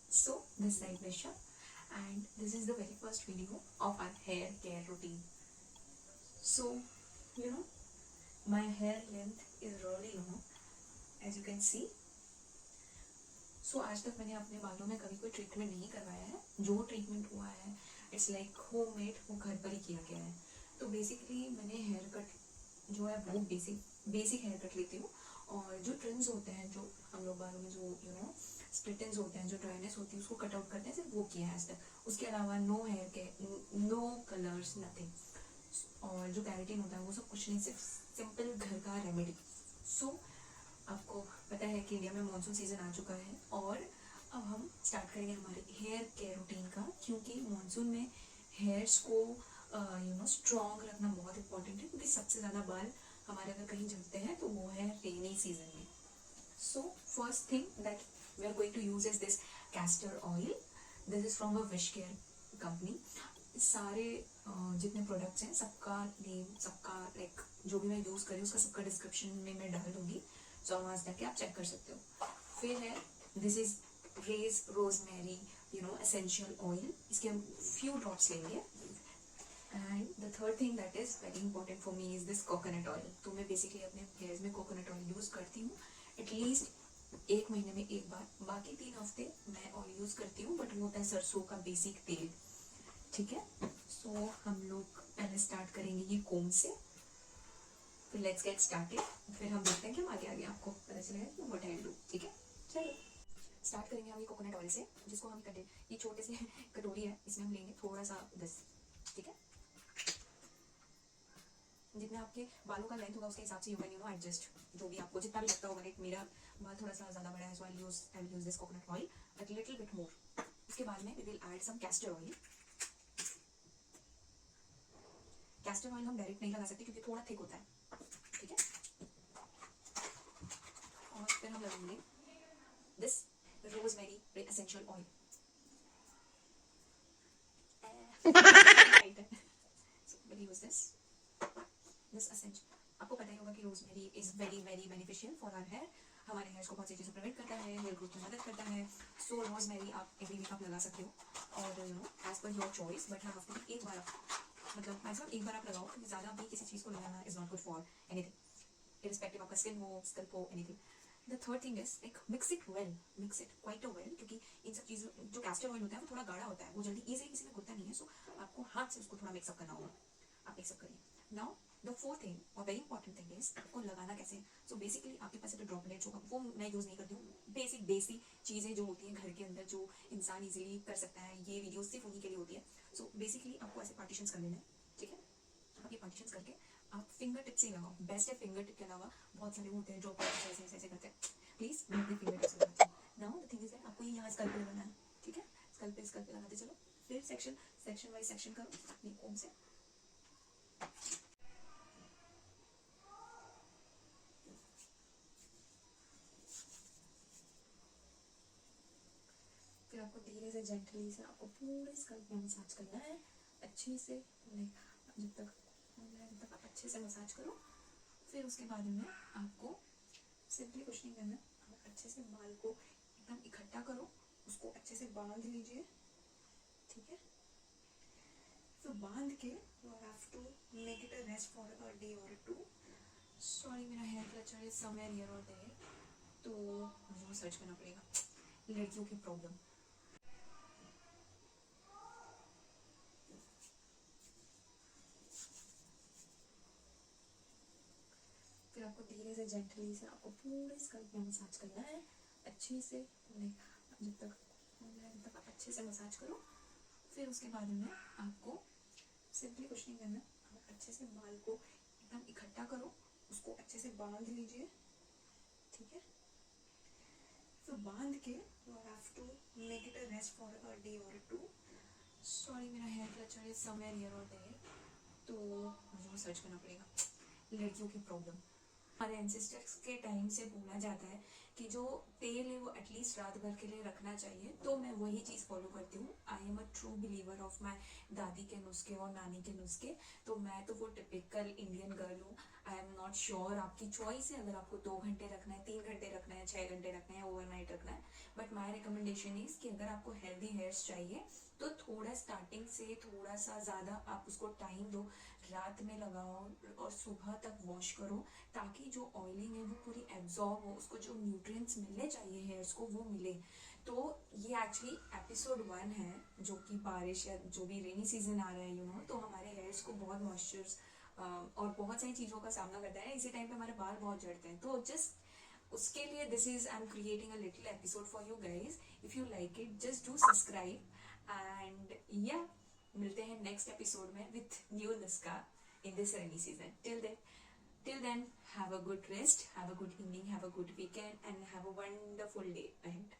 So this side Visha, and this is the very first video of our hair care routine. So you know my hair length is really long, as you can see. So आज तक मैंने अपने बालों में कभी कोई treatment नहीं करवाया है. जो ट्रीटमेंट हुआ है इट्स लाइक होममेड, वो घर पर ही किया गया है. तो बेसिकली मैंने हेयर कट जो है वो बेसिक हेयर कट लेती हूँ. और जो ट्रिम्स होते हैं, जो हम लोग बालों में जो स्प्लिटेंस होते हैं, जो ड्राइनेस होती है उसको कट आउट करते हैं, सिर्फ वो किया है आज तक. उसके अलावा नो हेयर के, नो कलर्स, नथिंग. और जो कैरेटिन होता है वो सब कुछ नहीं, सिर्फ सिंपल घर का रेमेडी. सो आपको पता है कि इंडिया में मानसून सीजन आ चुका है और अब हम स्टार्ट करेंगे हमारे हेयर केयर रूटीन का, क्योंकि मानसून में हेयर्स को स्ट्रॉन्ग रखना बहुत इंपॉर्टेंट है, क्योंकि सबसे ज़्यादा बाल हमारे अगर कहीं जलते हैं तो वो है रेनी सीजन में. So first thing that we are going to use is this castor oil. This is from a wish care company. सारे जितने प्रोडक्ट्स हैं सबका नेम, सबका लाइक जो भी मैं यूज़ करी उसका सबका डिस्क्रिप्शन में मैं डाल दूंगी. सो वहाँ जाके आप चेक कर सकते हो. फिर है this is rage rosemary essential oil. इसके हम फ्यू ड्रॉप्स लेंगे. And the third thing that is very important for me is this coconut oil. तो मैं बेसिकली अपने हेयर्स में कोकोनट ऑयल यूज़ करती हूँ एटलीस्ट एक महीने में एक बार. बाकी 3 हफ्ते मैं ऑयल यूज़ करती हूँ, बट वो होता है सरसों का बेसिक तेल. ठीक है. सो हम लोग पहले स्टार्ट करेंगे ये कोम से. फिर लेट्स गेट स्टार्टेड. फिर हम देखते हैं कि हम आगे आगे आपको पता चलेगा कि व्हाट आई डू. ठीक है, चलो स्टार्ट करेंगे हम ये कोकोनट ऑयल से, जिसको हम ये छोटे से कटोरी है, इसमें हम लेंगे थोड़ा सा 10. ठीक है. जितना आपके बालों का लेंथ होगा उसके हिसाब से यू कैन एडजस्ट, जो भी आपको जितना भी लगता होगा. लाइक मेरा बाल थोड़ा सा ज़्यादा बड़ा है, so I use this coconut oil but little bit more. उसके बाद में we will add some castor oil. Castor oil हम डायरेक्ट नहीं लगा सकते क्योंकि थोड़ा थिक होता है. ठीक है. और फिर हम लगाएंगे this rosemary essential oil. we'll use this essential. आपको पता ही होगा कि rosemary is very very beneficial for our hair. हमारे हेयर्स को बहुत सी चीज़ें प्रिवेंट करता है, हेयर ग्रोथ में मदद करता है. सो रोजमेरी आप एवरी वीक आप लगा सकते हो और as per your choice. But हाँ, हफ्ते में एक बार आप मतलब मैक्सिमम एक बार आप लगाओ, क्योंकि ज़्यादा भी किसी चीज़ को लगाना is not good for anything, irrespective आपका स्किन हो, स्कल्प हो, anything. The third thing is like mix it well, mix it quite a well, क्योंकि इन सब चीज़ों, जो कैस्टर ऑयल होता है वो थोड़ा गाढ़ा होता है, वो जल्दी ईजिली किसी में घुलता नहीं है. सो आपको हाथ से उसको थोड़ा मिक्सअप करना होगा. आप मिक्सअप करिए. नाउ द फोर्थ थिंग और वेरी इंपॉर्टेंट थिंग इज आपको लगाना कैसे. सो बेसिकली आपके पास ड्रॉपलेट्स होगा, वो मैं यूज़ नहीं करती हूँ. बेसिक चीज़ें जो होती हैं घर के अंदर, जो इंसान इजीली कर सकता है, ये वीडियो सिर्फ उन्हीं के लिए होती है. सो बेसिकली आपको ऐसे पार्टीशंस कर लेना है. ठीक है. आप ये पार्टीशंस करके आप फिंगर टिप से ही लगाओ. बेस्ट है फिंगर टिप के अलावा बहुत सारे होते हैं जो ऐसे ऐसे करते हैं. प्लीज मैं अपने फिंगर टिप से लगाती हूँ. Now the thing is that आपको ये यहाँ स्कल्प पे लगाना है. ठीक है. स्कल्प पे लगाते चलो. फिर सेक्शन वाइज सेक्शन करो ये कोम से. फिर आपको धीरे से जेंटली से आपको पूरे स्कल्प में मसाज करना है अच्छे से. जब तक आप अच्छे से मसाज करो. फिर उसके बाद में आपको सिंपली कुछ नहीं करना. आप अच्छे से बाल को एकदम इकट्ठा करो, उसको अच्छे से बांध लीजिए. ठीक है. तो बांध के you have to make it a rest for a day और 2. सॉरी, मेरा hair clutcher is somewhere here और देयर, तो मुझे वो सर्च करना पड़ेगा. लड़कियों की प्रॉब्लम. फिर आपको धीरे से जेंटली से आपको पूरे स्कल्प में मसाज करना है अच्छे से. जब तक आप अच्छे से मसाज करो. फिर उसके बाद में आपको सिंपली कुछ नहीं करना. आप अच्छे से बाल को एकदम इकट्ठा करो, उसको अच्छे से बांध लीजिए. ठीक है. तो बांध के you have to make it a rest for a day और 2. सॉरी, मेरा hair clutcher is somewhere here और देयर, तो मुझे वो सर्च करना पड़ेगा. लड़कियों की प्रॉब्लम. हमारे एंसेस्टर्स के टाइम से बोला जाता है कि जो तेल है वो एटलीस्ट रात भर के लिए रखना चाहिए, तो मैं वही चीज़ फॉलो करती हूँ. I am a true believer of my दादी के नुस्खे और नानी के नुस्खे. तो मैं तो वो टिपिकल इंडियन गर्ल हूँ. आई एम नॉट श्योर, आपकी चॉइस है, अगर आपको 2 घंटे रखना है, 3 घंटे रखना है, 6 घंटे रखना है, ओवरनाइट रखना है, बट माई रिकमेंडेशन इज कि अगर आपको हेल्दी हेयर्स चाहिए तो थोड़ा स्टार्टिंग से थोड़ा सा ज़्यादा आप उसको टाइम दो, रात में लगाओ और सुबह तक वॉश करो, ताकि जो ऑयलिंग है वो पूरी एब्जॉर्ब हो, उसको जो न्यूट्रिएंट्स मिलने चाहिए हेयर्स को वो मिले। तो ये एक्चुअली एपिसोड 1 है, जो कि बारिश या जो भी रेनी सीजन आ रहा है तो हमारे हेयर्स को बहुत मॉइस्चर्स और बहुत सारी चीज़ों का सामना करता है, इसी टाइम पे हमारे बाल बहुत झड़ते हैं, तो जस्ट उसके लिए this is I am creating a little episode for you guys. If you like it just do subscribe and या मिलते हैं नेक्स्ट एपिसोड में विथ न्यू नुस्खा in this rainy season. Till then, have a good rest, have a good evening, have a good weekend, and have a wonderful day ahead.